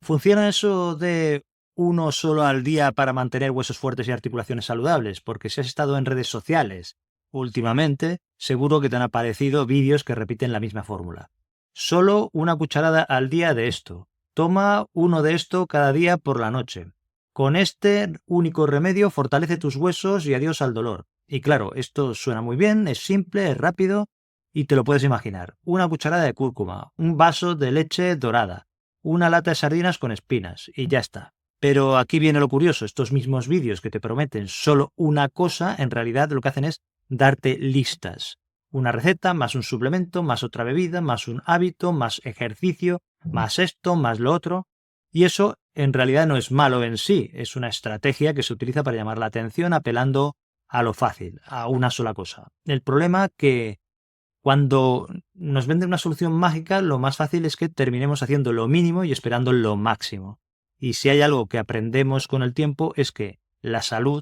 ¿Funciona eso de uno solo al día para mantener huesos fuertes y articulaciones saludables? Porque si has estado en redes sociales últimamente, seguro que te han aparecido vídeos que repiten la misma fórmula. Solo una cucharada al día de esto. Toma uno de esto cada día por la noche. Con este único remedio fortalece tus huesos y adiós al dolor. Y claro, esto suena muy bien, es simple, es rápido y te lo puedes imaginar. Una cucharada de cúrcuma, un vaso de leche dorada, una lata de sardinas con espinas y ya está. Pero aquí viene lo curioso, estos mismos vídeos que te prometen solo una cosa, en realidad lo que hacen es darte listas. Una receta, más un suplemento, más otra bebida, más un hábito, más ejercicio, más esto, más lo otro. Y eso en realidad no es malo en sí, es una estrategia que se utiliza para llamar la atención apelando a lo fácil, a una sola cosa. El problema que cuando nos venden una solución mágica, lo más fácil es que terminemos haciendo lo mínimo y esperando lo máximo. Y si hay algo que aprendemos con el tiempo es que la salud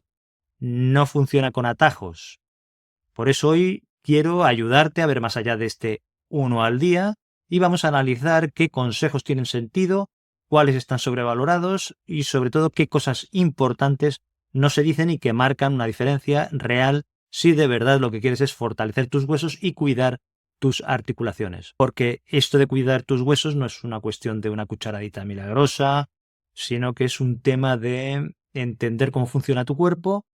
no funciona con atajos. Por eso hoy quiero ayudarte a ver más allá de este uno al día y vamos a analizar qué consejos tienen sentido, cuáles están sobrevalorados y sobre todo qué cosas importantes no se dicen y que marcan una diferencia real si de verdad lo que quieres es fortalecer tus huesos y cuidar tus articulaciones. Porque esto de cuidar tus huesos no es una cuestión de una cucharadita milagrosa, sino que es un tema de entender cómo funciona tu cuerpo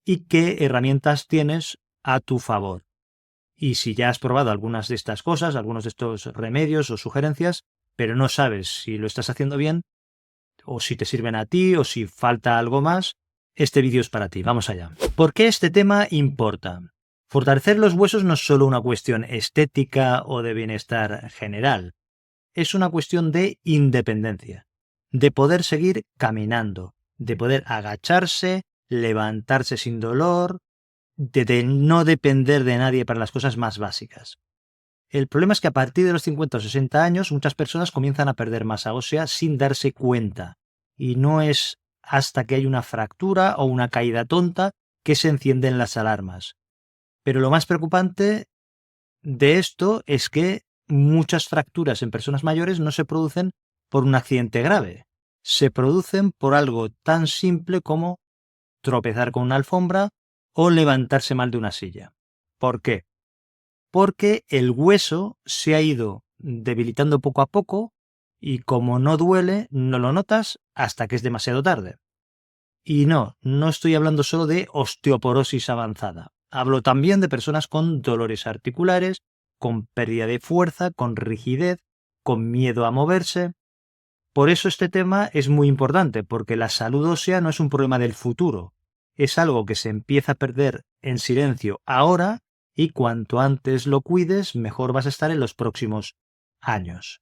y qué herramientas tienes a tu favor. Y si ya has probado algunas de estas cosas, algunos de estos remedios o sugerencias, pero no sabes si lo estás haciendo bien, o si te sirven a ti, o si falta algo más, este vídeo es para ti. Vamos allá. ¿Por qué este tema importa? Fortalecer los huesos no es solo una cuestión estética o de bienestar general, es una cuestión de independencia, de poder seguir caminando, de poder agacharse, levantarse sin dolor, de no depender de nadie para las cosas más básicas. El problema es que a partir de los 50 o 60 años muchas personas comienzan a perder masa ósea sin darse cuenta. Y no es hasta que hay una fractura o una caída tonta que se encienden las alarmas. Pero lo más preocupante de esto es que muchas fracturas en personas mayores no se producen por un accidente grave. Se producen por algo tan simple como tropezar con una alfombra o levantarse mal de una silla. ¿Por qué? Porque el hueso se ha ido debilitando poco a poco y como no duele, no lo notas hasta que es demasiado tarde. Y no estoy hablando solo de osteoporosis avanzada. Hablo también de personas con dolores articulares, con pérdida de fuerza, con rigidez, con miedo a moverse. Por eso este tema es muy importante, porque la salud ósea no es un problema del futuro, es algo que se empieza a perder en silencio ahora y cuanto antes lo cuides, mejor vas a estar en los próximos años.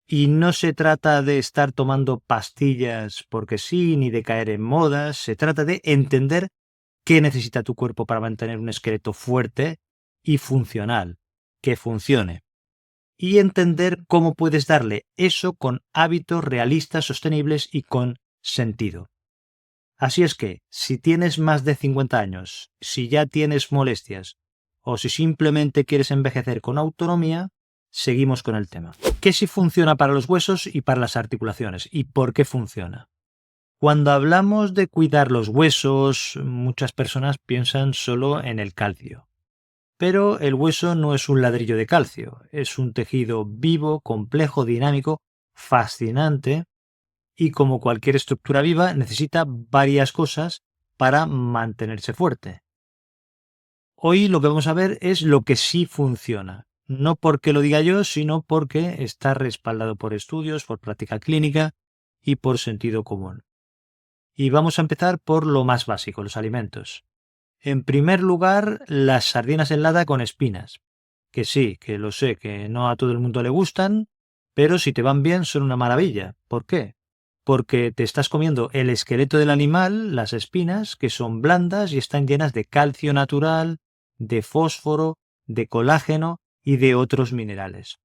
Y no se trata de estar tomando pastillas porque sí, ni de caer en modas, se trata de entender qué necesita tu cuerpo para mantener un esqueleto fuerte y funcional, que funcione. Y entender cómo puedes darle eso con hábitos realistas, sostenibles y con sentido. Así es que, si tienes más de 50 años, si ya tienes molestias o si simplemente quieres envejecer con autonomía, seguimos con el tema. ¿Qué sí funciona para los huesos y para las articulaciones? ¿Y por qué funciona? Cuando hablamos de cuidar los huesos, muchas personas piensan solo en el calcio. Pero el hueso no es un ladrillo de calcio, es un tejido vivo, complejo, dinámico, fascinante y como cualquier estructura viva necesita varias cosas para mantenerse fuerte. Hoy lo que vamos a ver es lo que sí funciona, no porque lo diga yo, sino porque está respaldado por estudios, por práctica clínica y por sentido común. Y vamos a empezar por lo más básico, los alimentos. En primer lugar, las sardinas en lata con espinas. Que sí, que lo sé, que no a todo el mundo le gustan, pero si te van bien son una maravilla. ¿Por qué? Porque te estás comiendo el esqueleto del animal, las espinas, que son blandas y están llenas de calcio natural, de fósforo, de colágeno y de otros minerales.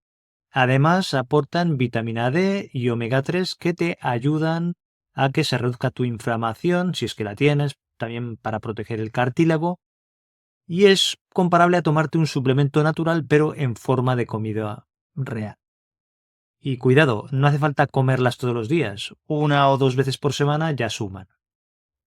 Además, aportan vitamina D y omega 3 que te ayudan a que se reduzca tu inflamación, si es que la tienes, también para proteger el cartílago, y es comparable a tomarte un suplemento natural pero en forma de comida real. Y cuidado, no hace falta comerlas todos los días, 1 o 2 veces por semana ya suman.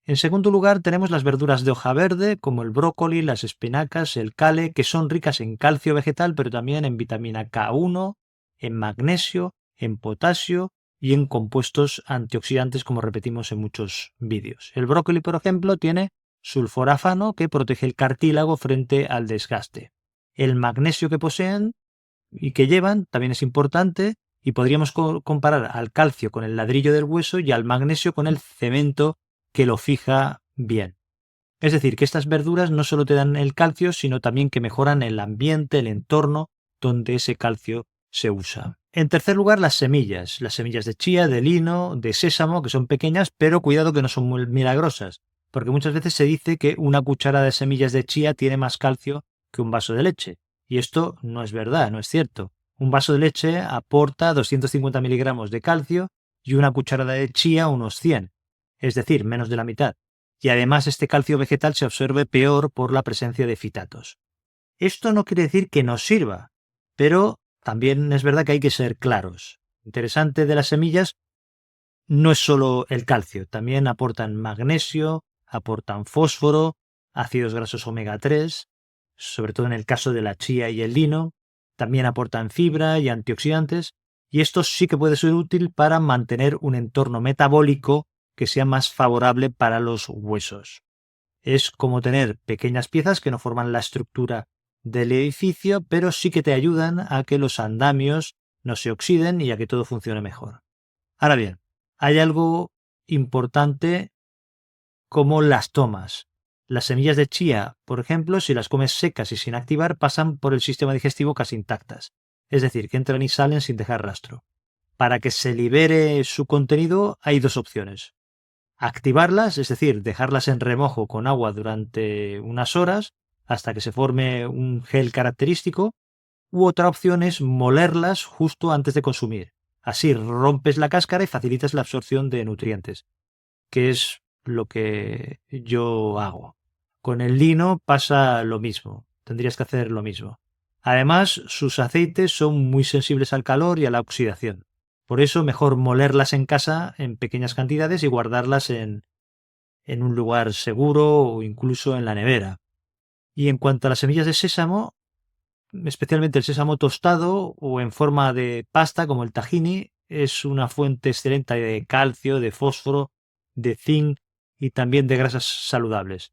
En segundo lugar tenemos las verduras de hoja verde, como el brócoli, las espinacas, el kale, que son ricas en calcio vegetal, pero también en vitamina K1, en magnesio, en potasio y en compuestos antioxidantes, como repetimos en muchos vídeos. El brócoli, por ejemplo, tiene sulforafano, que protege el cartílago frente al desgaste. El magnesio que poseen y que llevan también es importante, y podríamos comparar al calcio con el ladrillo del hueso y al magnesio con el cemento que lo fija bien. Es decir, que estas verduras no solo te dan el calcio, sino también que mejoran el ambiente, el entorno donde ese calcio se usa. En tercer lugar, las semillas de chía, de lino, de sésamo, que son pequeñas, pero cuidado que no son muy milagrosas, porque muchas veces se dice que una cucharada de semillas de chía tiene más calcio que un vaso de leche. Y esto no es verdad, no es cierto. Un vaso de leche aporta 250 miligramos de calcio y una cucharada de chía unos 100, es decir, menos de la mitad. Y además este calcio vegetal se absorbe peor por la presencia de fitatos. Esto no quiere decir que nos sirva, pero también es verdad que hay que ser claros. Interesante de las semillas no es solo el calcio, también aportan magnesio, aportan fósforo, ácidos grasos omega 3, sobre todo en el caso de la chía y el lino, también aportan fibra y antioxidantes, y esto sí que puede ser útil para mantener un entorno metabólico que sea más favorable para los huesos. Es como tener pequeñas piezas que no forman la estructura del edificio, pero sí que te ayudan a que los andamios no se oxiden y a que todo funcione mejor. Ahora bien, hay algo importante como las tomas. Las semillas de chía, por ejemplo, si las comes secas y sin activar, pasan por el sistema digestivo casi intactas. Es decir, que entran y salen sin dejar rastro. Para que se libere su contenido hay dos opciones. Activarlas, es decir, dejarlas en remojo con agua durante unas horas hasta que se forme un gel característico, u otra opción es molerlas justo antes de consumir. Así rompes la cáscara y facilitas la absorción de nutrientes, que es lo que yo hago. Con el lino pasa lo mismo, tendrías que hacer lo mismo. Además, sus aceites son muy sensibles al calor y a la oxidación. Por eso, mejor molerlas en casa en pequeñas cantidades y guardarlas en un lugar seguro o incluso en la nevera. Y en cuanto a las semillas de sésamo, especialmente el sésamo tostado o en forma de pasta como el tahini, es una fuente excelente de calcio, de fósforo, de zinc y también de grasas saludables.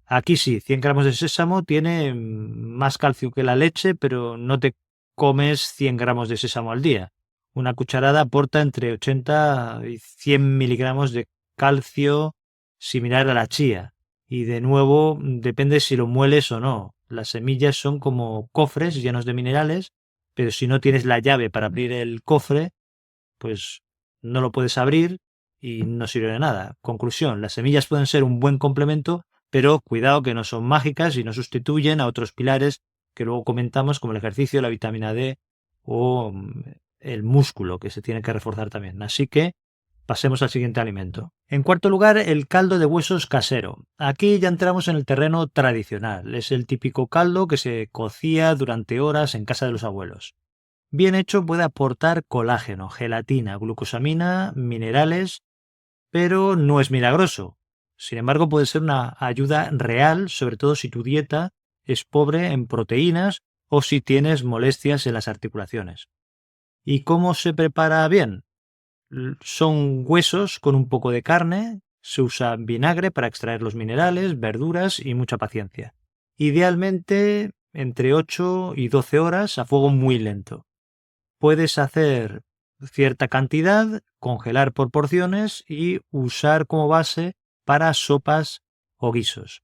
Aquí sí, 100 gramos de sésamo tiene más calcio que la leche, pero no te comes 100 gramos de sésamo al día. Una cucharada aporta entre 80 y 100 miligramos de calcio similar a la chía. Y de nuevo, depende si lo mueles o no. Las semillas son como cofres llenos de minerales, pero si no tienes la llave para abrir el cofre, pues no lo puedes abrir y no sirve de nada. Conclusión, las semillas pueden ser un buen complemento, pero cuidado que no son mágicas y no sustituyen a otros pilares que luego comentamos, como el ejercicio, la vitamina D o el músculo, que se tiene que reforzar también. Así que pasemos al siguiente alimento. En cuarto lugar, el caldo de huesos casero. Aquí ya entramos en el terreno tradicional. Es el típico caldo que se cocía durante horas en casa de los abuelos. Bien hecho puede aportar colágeno, gelatina, glucosamina, minerales, pero no es milagroso. Sin embargo, puede ser una ayuda real, sobre todo si tu dieta es pobre en proteínas o si tienes molestias en las articulaciones. ¿Y cómo se prepara bien? Son huesos con un poco de carne, se usa vinagre para extraer los minerales, verduras y mucha paciencia. Idealmente entre 8 y 12 horas a fuego muy lento. Puedes hacer cierta cantidad, congelar por porciones y usar como base para sopas o guisos.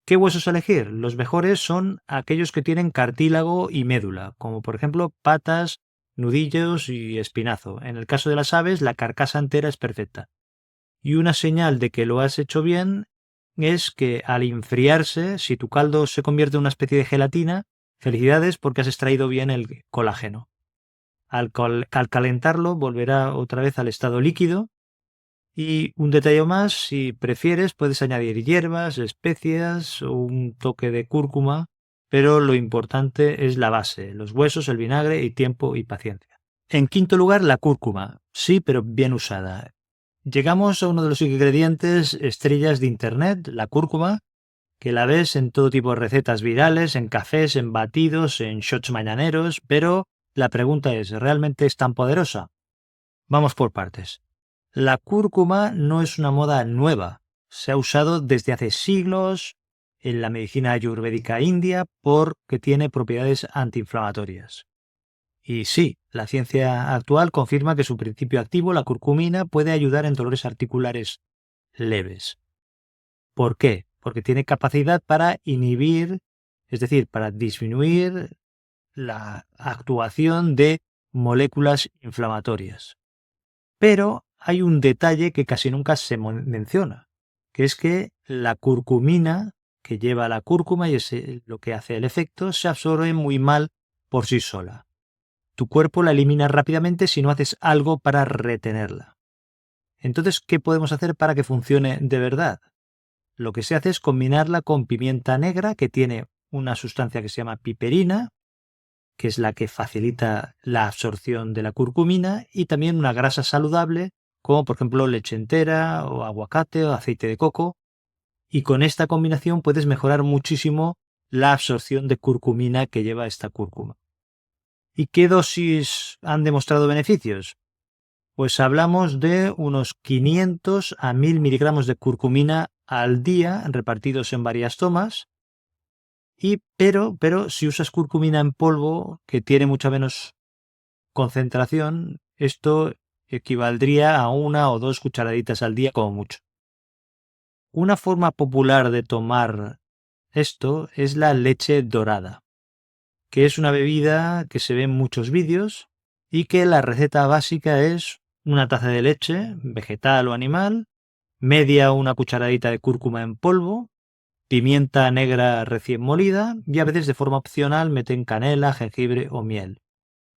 ¿Qué huesos elegir? Los mejores son aquellos que tienen cartílago y médula, como por ejemplo patas, nudillos y espinazo. En el caso de las aves, la carcasa entera es perfecta. Y una señal de que lo has hecho bien es que al enfriarse, si tu caldo se convierte en una especie de gelatina, felicidades porque has extraído bien el colágeno. Al calentarlo volverá otra vez al estado líquido. Y un detalle más, si prefieres, puedes añadir hierbas, especias o un toque de cúrcuma, pero lo importante es la base, los huesos, el vinagre y tiempo y paciencia. En quinto lugar, la cúrcuma. Sí, pero bien usada. Llegamos a uno de los ingredientes estrellas de Internet, la cúrcuma, que la ves en todo tipo de recetas virales, en cafés, en batidos, en shots mañaneros, pero la pregunta es, ¿realmente es tan poderosa? Vamos por partes. La cúrcuma no es una moda nueva. Se ha usado desde hace siglos en la medicina ayurvédica india porque tiene propiedades antiinflamatorias. Y sí, la ciencia actual confirma que su principio activo, la curcumina, puede ayudar en dolores articulares leves. ¿Por qué? Porque tiene capacidad para inhibir, es decir, para disminuir la actuación de moléculas inflamatorias. Pero hay un detalle que casi nunca se menciona, que es que la curcumina que lleva la cúrcuma y es lo que hace el efecto, se absorbe muy mal por sí sola. Tu cuerpo la elimina rápidamente si no haces algo para retenerla. Entonces, ¿qué podemos hacer para que funcione de verdad? Lo que se hace es combinarla con pimienta negra, que tiene una sustancia que se llama piperina, que es la que facilita la absorción de la curcumina, y también una grasa saludable, como por ejemplo leche entera o aguacate o aceite de coco. Y con esta combinación puedes mejorar muchísimo la absorción de curcumina que lleva esta cúrcuma. ¿Y qué dosis han demostrado beneficios? Pues hablamos de unos 500 a 1000 miligramos de curcumina al día repartidos en varias tomas. Pero si usas curcumina en polvo, que tiene mucha menos concentración, esto equivaldría a 1 o 2 cucharaditas al día como mucho. Una forma popular de tomar esto es la leche dorada, que es una bebida que se ve en muchos vídeos y que la receta básica es una taza de leche, vegetal o animal, media una cucharadita de cúrcuma en polvo, pimienta negra recién molida y a veces de forma opcional meten canela, jengibre o miel.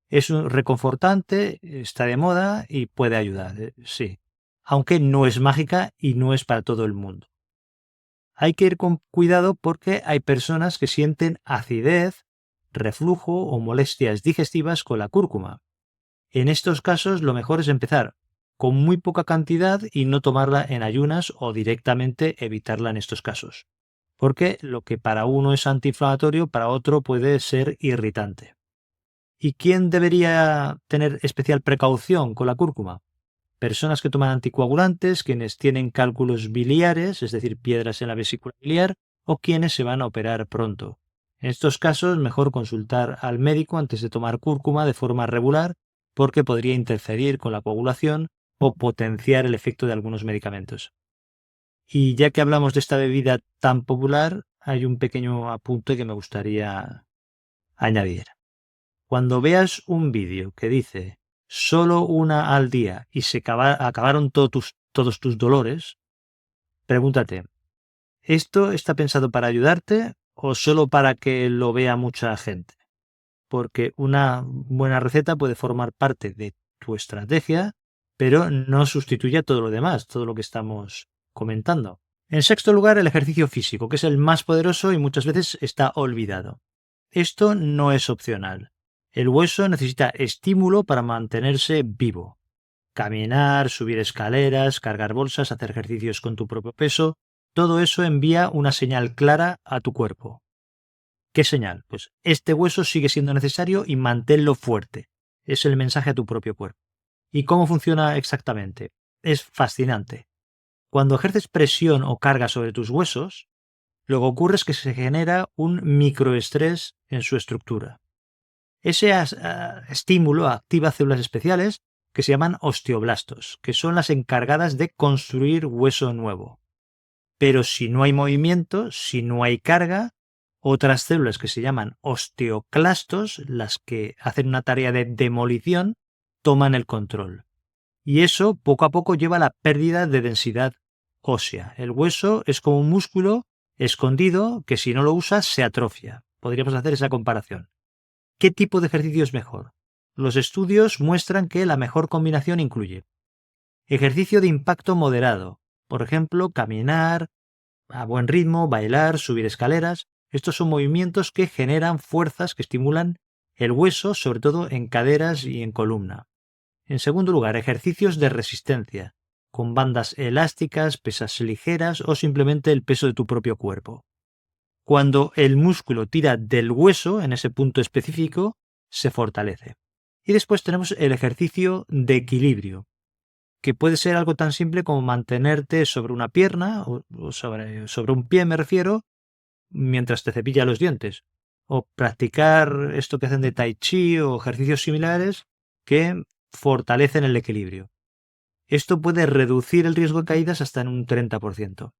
Es un reconfortante, está de moda y puede ayudar, sí. Aunque no es mágica y no es para todo el mundo. Hay que ir con cuidado porque hay personas que sienten acidez, reflujo o molestias digestivas con la cúrcuma. En estos casos lo mejor es empezar con muy poca cantidad y no tomarla en ayunas o directamente evitarla en estos casos. Porque lo que para uno es antiinflamatorio, para otro puede ser irritante. ¿Y quién debería tener especial precaución con la cúrcuma? Personas que toman anticoagulantes, quienes tienen cálculos biliares, es decir, piedras en la vesícula biliar, o quienes se van a operar pronto. En estos casos, mejor consultar al médico antes de tomar cúrcuma de forma regular, porque podría interferir con la coagulación o potenciar el efecto de algunos medicamentos. Y ya que hablamos de esta bebida tan popular, hay un pequeño apunte que me gustaría añadir. Cuando veas un vídeo que dice solo una al día y se acabaron todos tus dolores, pregúntate, ¿esto está pensado para ayudarte o solo para que lo vea mucha gente? Porque una buena receta puede formar parte de tu estrategia, pero no sustituye todo lo demás, todo lo que estamos comentando. En sexto lugar, el ejercicio físico, que es el más poderoso y muchas veces está olvidado. Esto no es opcional. El hueso necesita estímulo para mantenerse vivo. Caminar, subir escaleras, cargar bolsas, hacer ejercicios con tu propio peso, todo eso envía una señal clara a tu cuerpo. ¿Qué señal? Pues este hueso sigue siendo necesario y manténlo fuerte. Es el mensaje a tu propio cuerpo. ¿Y cómo funciona exactamente? Es fascinante. Cuando ejerces presión o carga sobre tus huesos, lo que ocurre es que se genera un microestrés en su estructura. Ese estímulo activa células especiales que se llaman osteoblastos, que son las encargadas de construir hueso nuevo. Pero si no hay movimiento, si no hay carga, otras células que se llaman osteoclastos, las que hacen una tarea de demolición, toman el control. Y eso poco a poco lleva a la pérdida de densidad ósea. El hueso es como un músculo escondido que si no lo usas se atrofia. Podríamos hacer esa comparación. ¿Qué tipo de ejercicio es mejor? Los estudios muestran que la mejor combinación incluye ejercicio de impacto moderado, por ejemplo, caminar a buen ritmo, bailar, subir escaleras. Estos son movimientos que generan fuerzas que estimulan el hueso, sobre todo en caderas y en columna. En segundo lugar, ejercicios de resistencia, con bandas elásticas, pesas ligeras o simplemente el peso de tu propio cuerpo. Cuando el músculo tira del hueso, en ese punto específico, se fortalece. Y después tenemos el ejercicio de equilibrio, que puede ser algo tan simple como mantenerte sobre una pierna o sobre un pie, me refiero, mientras te cepillas los dientes. O practicar esto que hacen de tai chi o ejercicios similares que fortalecen el equilibrio. Esto puede reducir el riesgo de caídas hasta en un 30%.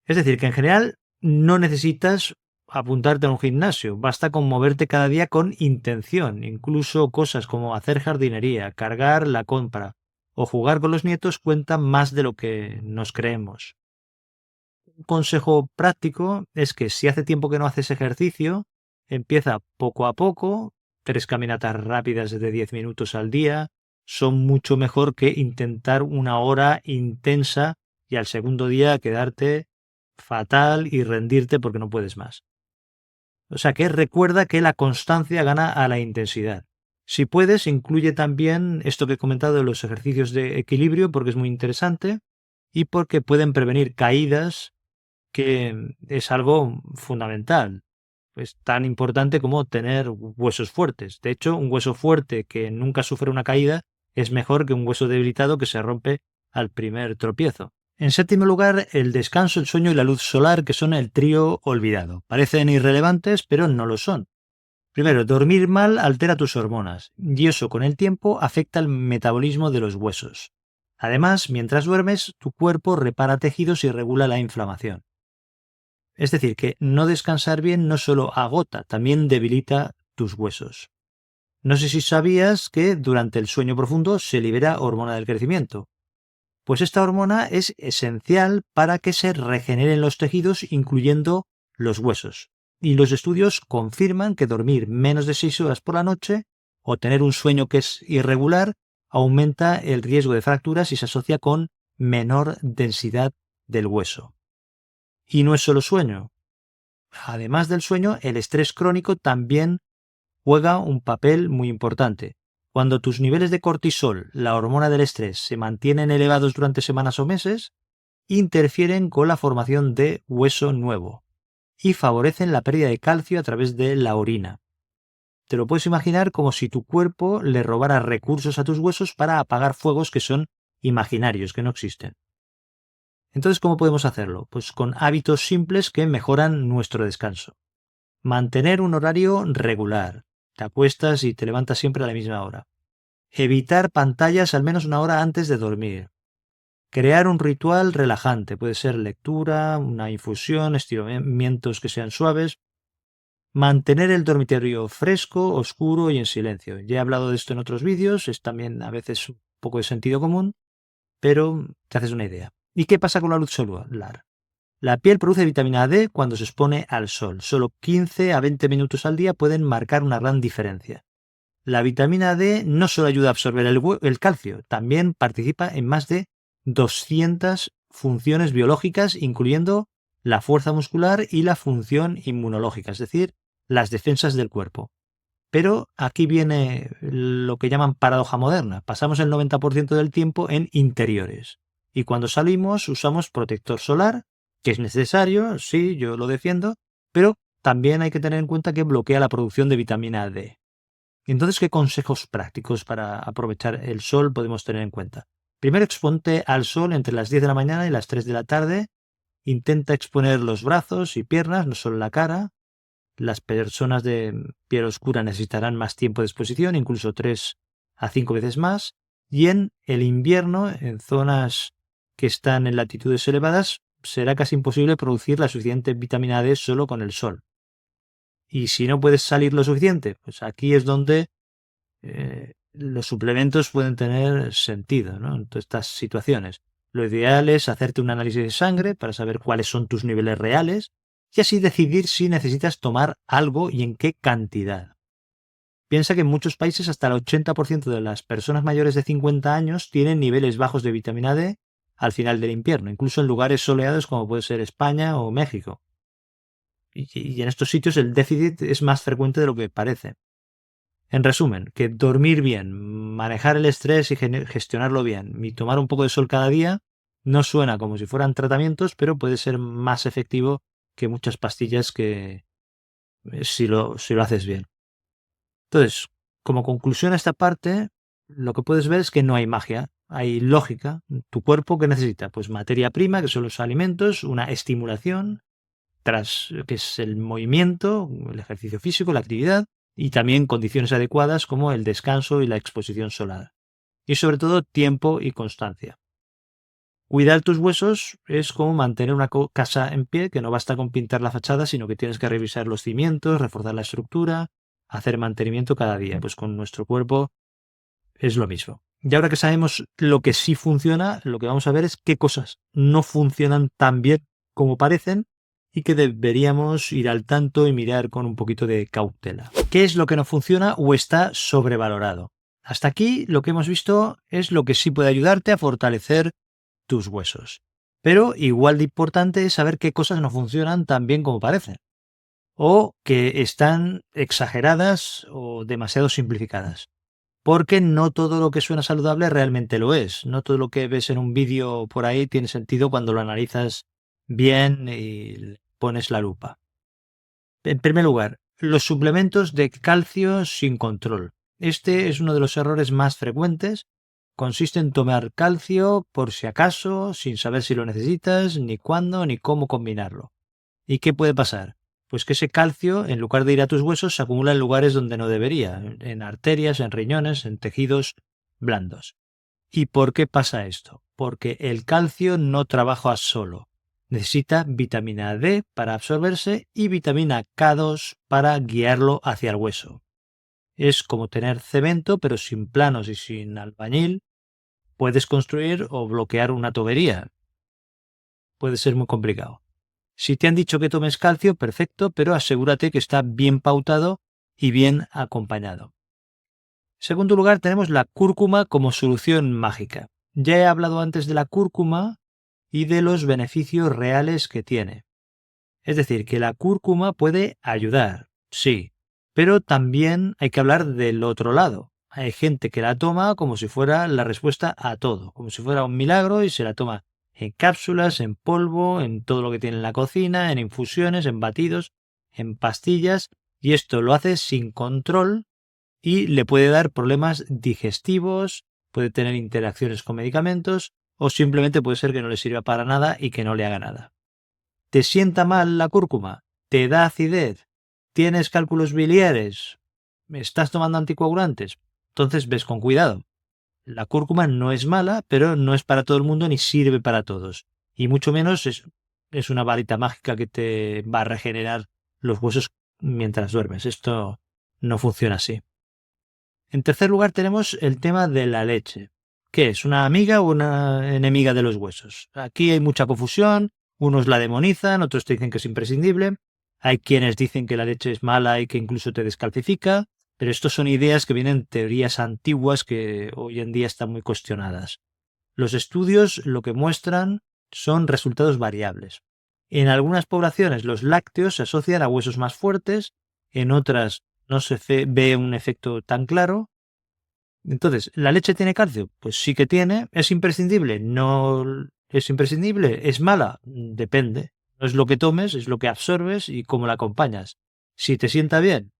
Es decir, que en general no necesitas apuntarte a un gimnasio, basta con moverte cada día con intención, incluso cosas como hacer jardinería, cargar la compra o jugar con los nietos cuentan más de lo que nos creemos. Un consejo práctico es que si hace tiempo que no haces ejercicio, empieza poco a poco, 3 caminatas rápidas de 10 minutos al día son mucho mejor que intentar una hora intensa y al segundo día quedarte fatal y rendirte porque no puedes más. O sea que recuerda que la constancia gana a la intensidad. Si puedes, incluye también esto que he comentado de los ejercicios de equilibrio porque es muy interesante y porque pueden prevenir caídas, que es algo fundamental. Es tan importante como tener huesos fuertes. De hecho, un hueso fuerte que nunca sufre una caída es mejor que un hueso debilitado que se rompe al primer tropiezo. En séptimo lugar, el descanso, el sueño y la luz solar, que son el trío olvidado. Parecen irrelevantes, pero no lo son. Primero, dormir mal altera tus hormonas, y eso con el tiempo afecta el metabolismo de los huesos. Además, mientras duermes, tu cuerpo repara tejidos y regula la inflamación. Es decir, que no descansar bien no solo agota, también debilita tus huesos. No sé si sabías que durante el sueño profundo se libera hormona del crecimiento. Pues esta hormona es esencial para que se regeneren los tejidos, incluyendo los huesos. Y los estudios confirman que dormir menos de 6 horas por la noche o tener un sueño que es irregular aumenta el riesgo de fracturas y se asocia con menor densidad del hueso. Y no es solo sueño. Además del sueño, el estrés crónico también juega un papel muy importante. Cuando tus niveles de cortisol, la hormona del estrés, se mantienen elevados durante semanas o meses, interfieren con la formación de hueso nuevo y favorecen la pérdida de calcio a través de la orina. Te lo puedes imaginar como si tu cuerpo le robara recursos a tus huesos para apagar fuegos que son imaginarios, que no existen. Entonces, ¿cómo podemos hacerlo? Pues con hábitos simples que mejoran nuestro descanso. Mantener un horario regular. Te acuestas y te levantas siempre a la misma hora. Evitar pantallas al menos una hora antes de dormir. Crear un ritual relajante. Puede ser lectura, una infusión, estiramientos que sean suaves. Mantener el dormitorio fresco, oscuro y en silencio. Ya he hablado de esto en otros vídeos, es también a veces un poco de sentido común, pero te haces una idea. ¿Y qué pasa con la luz solar? La piel produce vitamina D cuando se expone al sol. Solo 15 a 20 minutos al día pueden marcar una gran diferencia. La vitamina D no solo ayuda a absorber el calcio, también participa en más de 200 funciones biológicas, incluyendo la fuerza muscular y la función inmunológica, es decir, las defensas del cuerpo. Pero aquí viene lo que llaman paradoja moderna. Pasamos el 90% del tiempo en interiores. Y cuando salimos usamos protector solar, que es necesario, sí, yo lo defiendo, pero también hay que tener en cuenta que bloquea la producción de vitamina D. Entonces, ¿qué consejos prácticos para aprovechar el sol podemos tener en cuenta? Primero, exponte al sol entre las 10 de la mañana y las 3 de la tarde. Intenta exponer los brazos y piernas, no solo la cara. Las personas de piel oscura necesitarán más tiempo de exposición, incluso 3 a 5 veces más. Y en el invierno, en zonas que están en latitudes elevadas, será casi imposible producir la suficiente vitamina D solo con el sol. Y si no puedes salir lo suficiente, pues aquí es donde los suplementos pueden tener sentido, ¿no? En todas estas situaciones. Lo ideal es hacerte un análisis de sangre para saber cuáles son tus niveles reales y así decidir si necesitas tomar algo y en qué cantidad. Piensa que en muchos países hasta el 80% de las personas mayores de 50 años tienen niveles bajos de vitamina D al final del invierno, incluso en lugares soleados como puede ser España o México. Y en estos sitios el déficit es más frecuente de lo que parece. En resumen, que dormir bien, manejar el estrés y gestionarlo bien y tomar un poco de sol cada día no suena como si fueran tratamientos, pero puede ser más efectivo que muchas pastillas que si lo haces bien. Entonces, como conclusión a esta parte, lo que puedes ver es que no hay magia, hay lógica. ¿Tu cuerpo qué necesita? Pues materia prima, que son los alimentos, una estimulación, que es el movimiento, el ejercicio físico, la actividad, y también condiciones adecuadas como el descanso y la exposición solar. Y sobre todo tiempo y constancia. Cuidar tus huesos es como mantener una casa en pie, que no basta con pintar la fachada, sino que tienes que revisar los cimientos, reforzar la estructura, hacer mantenimiento cada día. Pues con nuestro cuerpo es lo mismo. Y ahora que sabemos lo que sí funciona, lo que vamos a ver es qué cosas no funcionan tan bien como parecen y que deberíamos ir al tanto y mirar con un poquito de cautela. ¿Qué es lo que no funciona o está sobrevalorado? Hasta aquí lo que hemos visto es lo que sí puede ayudarte a fortalecer tus huesos. Pero igual de importante es saber qué cosas no funcionan tan bien como parecen, o que están exageradas o demasiado simplificadas. Porque no todo lo que suena saludable realmente lo es. No todo lo que ves en un vídeo por ahí tiene sentido cuando lo analizas bien y pones la lupa. En primer lugar, los suplementos de calcio sin control. Este es uno de los errores más frecuentes. Consiste en tomar calcio por si acaso, sin saber si lo necesitas, ni cuándo, ni cómo combinarlo. ¿Y qué puede pasar? Pues que ese calcio, en lugar de ir a tus huesos, se acumula en lugares donde no debería, en arterias, en riñones, en tejidos blandos. ¿Y por qué pasa esto? Porque el calcio no trabaja solo. Necesita vitamina D para absorberse y vitamina K2 para guiarlo hacia el hueso. Es como tener cemento pero sin planos y sin albañil. Puedes construir o bloquear una tubería. Puede ser muy complicado. Si te han dicho que tomes calcio, perfecto, pero asegúrate que está bien pautado y bien acompañado. En segundo lugar, tenemos la cúrcuma como solución mágica. Ya he hablado antes de la cúrcuma y de los beneficios reales que tiene. Es decir, que la cúrcuma puede ayudar, sí, pero también hay que hablar del otro lado. Hay gente que la toma como si fuera la respuesta a todo, como si fuera un milagro y se la toma en cápsulas, en polvo, en todo lo que tiene en la cocina, en infusiones, en batidos, en pastillas, y esto lo hace sin control y le puede dar problemas digestivos, puede tener interacciones con medicamentos o simplemente puede ser que no le sirva para nada y que no le haga nada. ¿Te sienta mal la cúrcuma? ¿Te da acidez? ¿Tienes cálculos biliares? ¿Estás tomando anticoagulantes? Entonces ves con cuidado. La cúrcuma no es mala, pero no es para todo el mundo ni sirve para todos. Y mucho menos es una varita mágica que te va a regenerar los huesos mientras duermes. Esto no funciona así. En tercer lugar tenemos el tema de la leche. ¿Qué es? ¿Una amiga o una enemiga de los huesos? Aquí hay mucha confusión, unos la demonizan, otros te dicen que es imprescindible, hay quienes dicen que la leche es mala y que incluso te descalcifica, pero estos son ideas que vienen de teorías antiguas que hoy en día están muy cuestionadas. Los estudios lo que muestran son resultados variables. En algunas poblaciones los lácteos se asocian a huesos más fuertes, en otras no se ve un efecto tan claro. Entonces, ¿la leche tiene calcio? Pues sí que tiene. ¿Es imprescindible? No es imprescindible. ¿Es mala? Depende. No es lo que tomes, es lo que absorbes y cómo la acompañas. Si te sienta bien,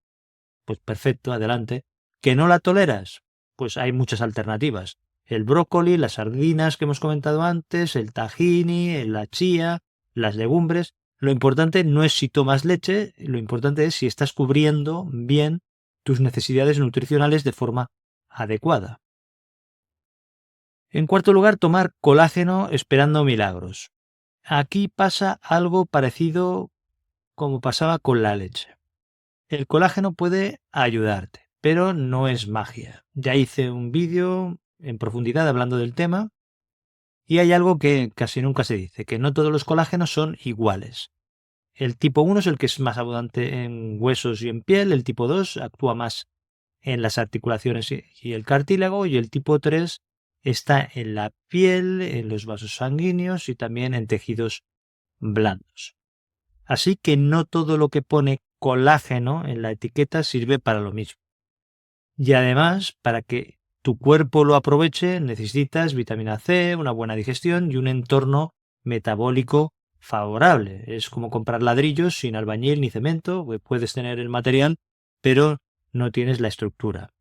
pues perfecto, adelante. ¿Que no la toleras? Pues hay muchas alternativas. El brócoli, las sardinas que hemos comentado antes, el tahini, la chía, las legumbres. Lo importante no es si tomas leche, lo importante es si estás cubriendo bien tus necesidades nutricionales de forma adecuada. En cuarto lugar, tomar colágeno esperando milagros. Aquí pasa algo parecido como pasaba con la leche. El colágeno puede ayudarte, pero no es magia. Ya hice un vídeo en profundidad hablando del tema y hay algo que casi nunca se dice, que no todos los colágenos son iguales. El tipo 1 es el que es más abundante en huesos y en piel, el tipo 2 actúa más en las articulaciones y el cartílago y el tipo 3 está en la piel, en los vasos sanguíneos y también en tejidos blandos. Así que no todo lo que pone colágeno en la etiqueta sirve para lo mismo. Y además, para que tu cuerpo lo aproveche, necesitas vitamina C, una buena digestión y un entorno metabólico favorable. Es como comprar ladrillos sin albañil ni cemento, pues puedes tener el material, pero no tienes la estructura.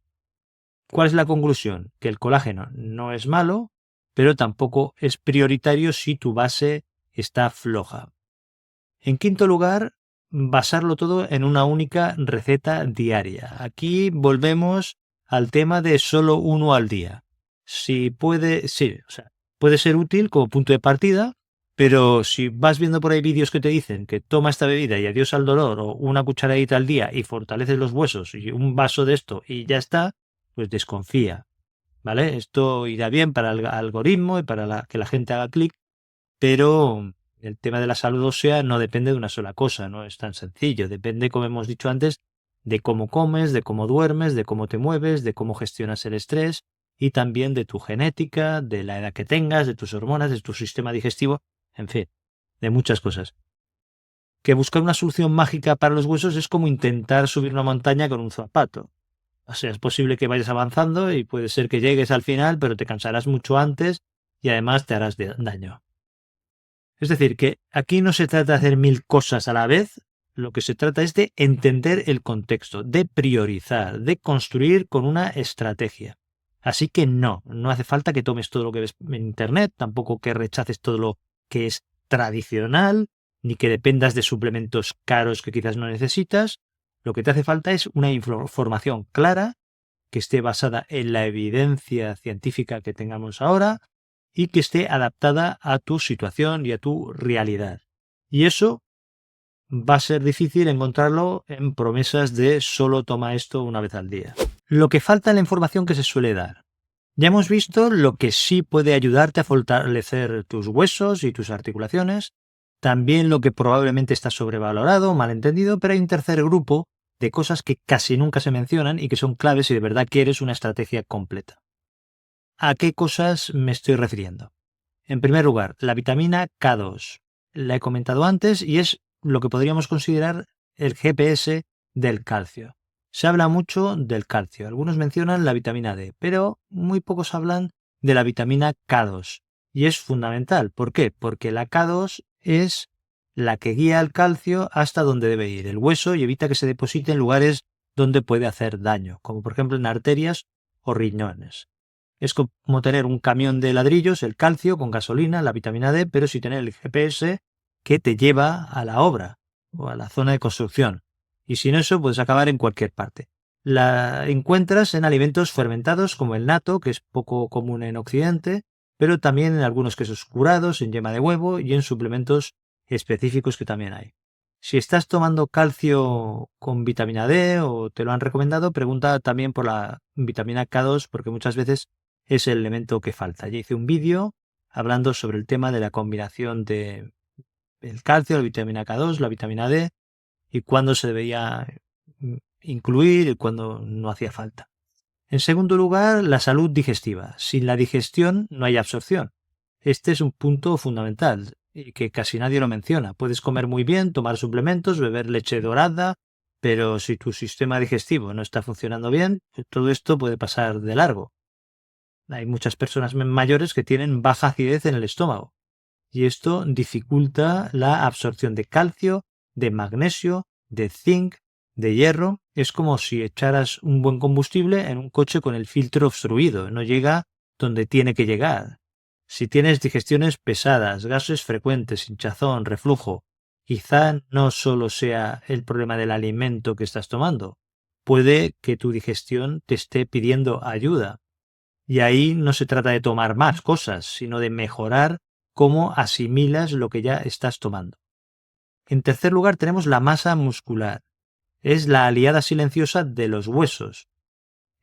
¿Cuál es la conclusión? Que el colágeno no es malo, pero tampoco es prioritario si tu base está floja. En quinto lugar, basarlo todo en una única receta diaria. Aquí volvemos al tema de solo uno al día. Si puede, sí, o sea, puede ser útil como punto de partida, pero si vas viendo por ahí vídeos que te dicen que toma esta bebida y adiós al dolor, o una cucharadita al día y fortaleces los huesos y un vaso de esto y ya está, pues desconfía, ¿vale? Esto irá bien para el algoritmo y para que la gente haga clic, pero el tema de la salud ósea no depende de una sola cosa, no es tan sencillo. Depende, como hemos dicho antes, de cómo comes, de cómo duermes, de cómo te mueves, de cómo gestionas el estrés y también de tu genética, de la edad que tengas, de tus hormonas, de tu sistema digestivo, en fin, de muchas cosas. Que buscar una solución mágica para los huesos es como intentar subir una montaña con un zapato. O sea, es posible que vayas avanzando y puede ser que llegues al final, pero te cansarás mucho antes y además te harás daño. Es decir, que aquí no se trata de hacer mil cosas a la vez, lo que se trata es de entender el contexto, de priorizar, de construir con una estrategia. Así que no hace falta que tomes todo lo que ves en Internet, tampoco que rechaces todo lo que es tradicional, ni que dependas de suplementos caros que quizás no necesitas. Lo que te hace falta es una información clara, que esté basada en la evidencia científica que tengamos ahora, y que esté adaptada a tu situación y a tu realidad. Y eso va a ser difícil encontrarlo en promesas de solo toma esto una vez al día. Lo que falta es la información que se suele dar. Ya hemos visto lo que sí puede ayudarte a fortalecer tus huesos y tus articulaciones, también lo que probablemente está sobrevalorado, malentendido, pero hay un tercer grupo de cosas que casi nunca se mencionan y que son claves si de verdad quieres una estrategia completa. ¿A qué cosas me estoy refiriendo? En primer lugar, la vitamina K2. La he comentado antes y es lo que podríamos considerar el GPS del calcio. Se habla mucho del calcio. Algunos mencionan la vitamina D, pero muy pocos hablan de la vitamina K2. Y es fundamental. ¿Por qué? Porque la K2 es la que guía al calcio hasta donde debe ir, el hueso, y evita que se deposite en lugares donde puede hacer daño, como por ejemplo en arterias o riñones. Es como tener un camión de ladrillos, el calcio con gasolina, la vitamina D, pero sin tener el GPS que te lleva a la obra o a la zona de construcción. Y sin eso puedes acabar en cualquier parte. La encuentras en alimentos fermentados como el natto, que es poco común en Occidente, pero también en algunos quesos curados, en yema de huevo y en suplementos específicos que también hay. Si estás tomando calcio con vitamina D o te lo han recomendado, pregunta también por la vitamina K2 porque muchas veces es el elemento que falta. Ya hice un vídeo hablando sobre el tema de la combinación de el calcio, la vitamina K2, la vitamina D y cuándo se debería incluir y cuándo no hacía falta. En segundo lugar, la salud digestiva. Sin la digestión no hay absorción. Este es un punto fundamental y que casi nadie lo menciona. Puedes comer muy bien, tomar suplementos, beber leche dorada, pero si tu sistema digestivo no está funcionando bien, todo esto puede pasar de largo. Hay muchas personas mayores que tienen baja acidez en el estómago y esto dificulta la absorción de calcio, de magnesio, de zinc, de hierro. Es como si echaras un buen combustible en un coche con el filtro obstruido, no llega donde tiene que llegar. Si tienes digestiones pesadas, gases frecuentes, hinchazón, reflujo, quizá no solo sea el problema del alimento que estás tomando, puede que tu digestión te esté pidiendo ayuda. Y ahí no se trata de tomar más cosas, sino de mejorar cómo asimilas lo que ya estás tomando. En tercer lugar tenemos la masa muscular. Es la aliada silenciosa de los huesos.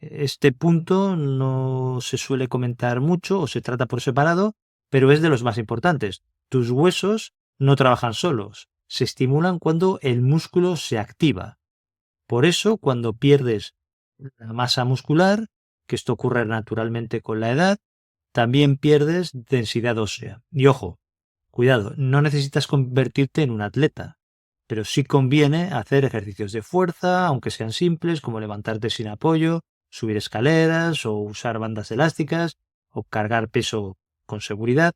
Este punto no se suele comentar mucho o se trata por separado, pero es de los más importantes. Tus huesos no trabajan solos, se estimulan cuando el músculo se activa. Por eso, cuando pierdes la masa muscular, que esto ocurre naturalmente con la edad, también pierdes densidad ósea. Y ojo, cuidado, no necesitas convertirte en un atleta, pero sí conviene hacer ejercicios de fuerza, aunque sean simples, como levantarte sin apoyo, subir escaleras o usar bandas elásticas o cargar peso con seguridad.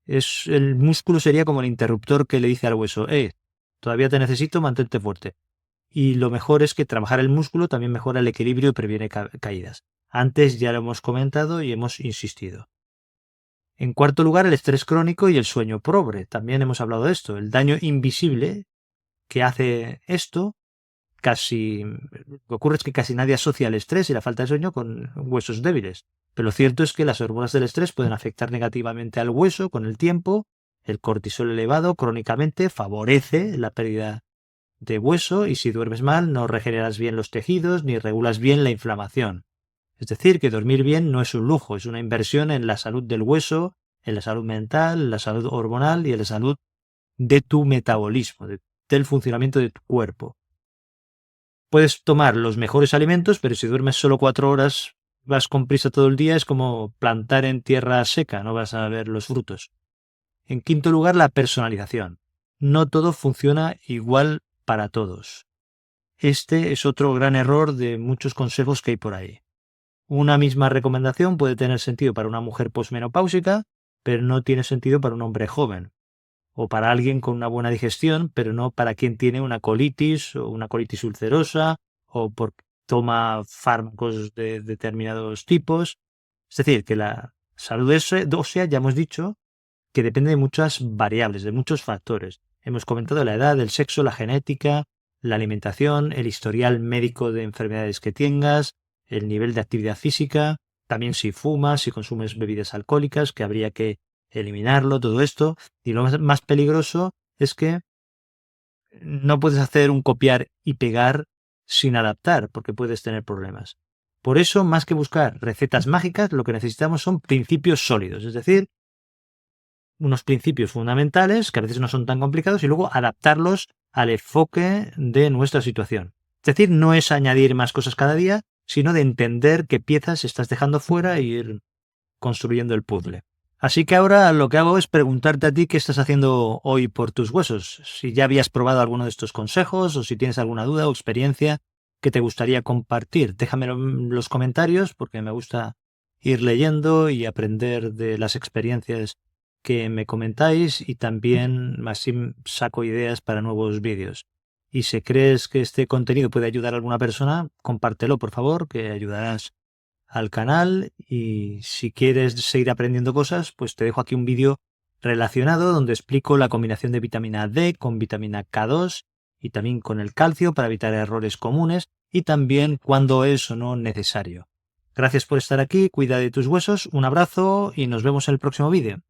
El músculo sería como el interruptor que le dice al hueso, todavía te necesito, mantente fuerte. Y lo mejor es que trabajar el músculo también mejora el equilibrio y previene caídas. Antes ya lo hemos comentado y hemos insistido. En cuarto lugar, el estrés crónico y el sueño pobre. También hemos hablado de esto. El daño invisible que hace esto, lo que ocurre es que casi nadie asocia el estrés y la falta de sueño con huesos débiles. Pero lo cierto es que las hormonas del estrés pueden afectar negativamente al hueso con el tiempo. El cortisol elevado crónicamente favorece la pérdida de hueso y si duermes mal no regeneras bien los tejidos ni regulas bien la inflamación. Es decir, que dormir bien no es un lujo, es una inversión en la salud del hueso, en la salud mental, en la salud hormonal y en la salud de tu metabolismo, del funcionamiento de tu cuerpo. Puedes tomar los mejores alimentos, pero si duermes solo 4 horas, vas con prisa todo el día, es como plantar en tierra seca, no vas a ver los frutos. En quinto lugar, la personalización. No todo funciona igual para todos. Este es otro gran error de muchos consejos que hay por ahí. Una misma recomendación puede tener sentido para una mujer posmenopáusica, pero no tiene sentido para un hombre joven. O para alguien con una buena digestión, pero no para quien tiene una colitis o una colitis ulcerosa o porque toma fármacos de determinados tipos. Es decir, que la salud ósea ya hemos dicho que depende de muchas variables, de muchos factores. Hemos comentado la edad, el sexo, la genética, la alimentación, el historial médico de enfermedades que tengas, el nivel de actividad física, también si fumas, si consumes bebidas alcohólicas, que habría que eliminarlo, todo esto. Y lo más peligroso es que no puedes hacer un copiar y pegar sin adaptar, porque puedes tener problemas. Por eso, más que buscar recetas mágicas, lo que necesitamos son principios sólidos, es decir, unos principios fundamentales que a veces no son tan complicados y luego adaptarlos al enfoque de nuestra situación. Es decir, no es añadir más cosas cada día, sino de entender qué piezas estás dejando fuera e ir construyendo el puzzle. Así que ahora lo que hago es preguntarte a ti qué estás haciendo hoy por tus huesos, si ya habías probado alguno de estos consejos o si tienes alguna duda o experiencia que te gustaría compartir. Déjamelo en los comentarios porque me gusta ir leyendo y aprender de las experiencias que me comentáis y también así saco ideas para nuevos vídeos. Y si crees que este contenido puede ayudar a alguna persona, compártelo por favor, que ayudarás al canal. Y si quieres seguir aprendiendo cosas, pues te dejo aquí un vídeo relacionado donde explico la combinación de vitamina D con vitamina K2 y también con el calcio para evitar errores comunes y también cuándo es o no necesario. Gracias por estar aquí, cuida de tus huesos, un abrazo y nos vemos en el próximo vídeo.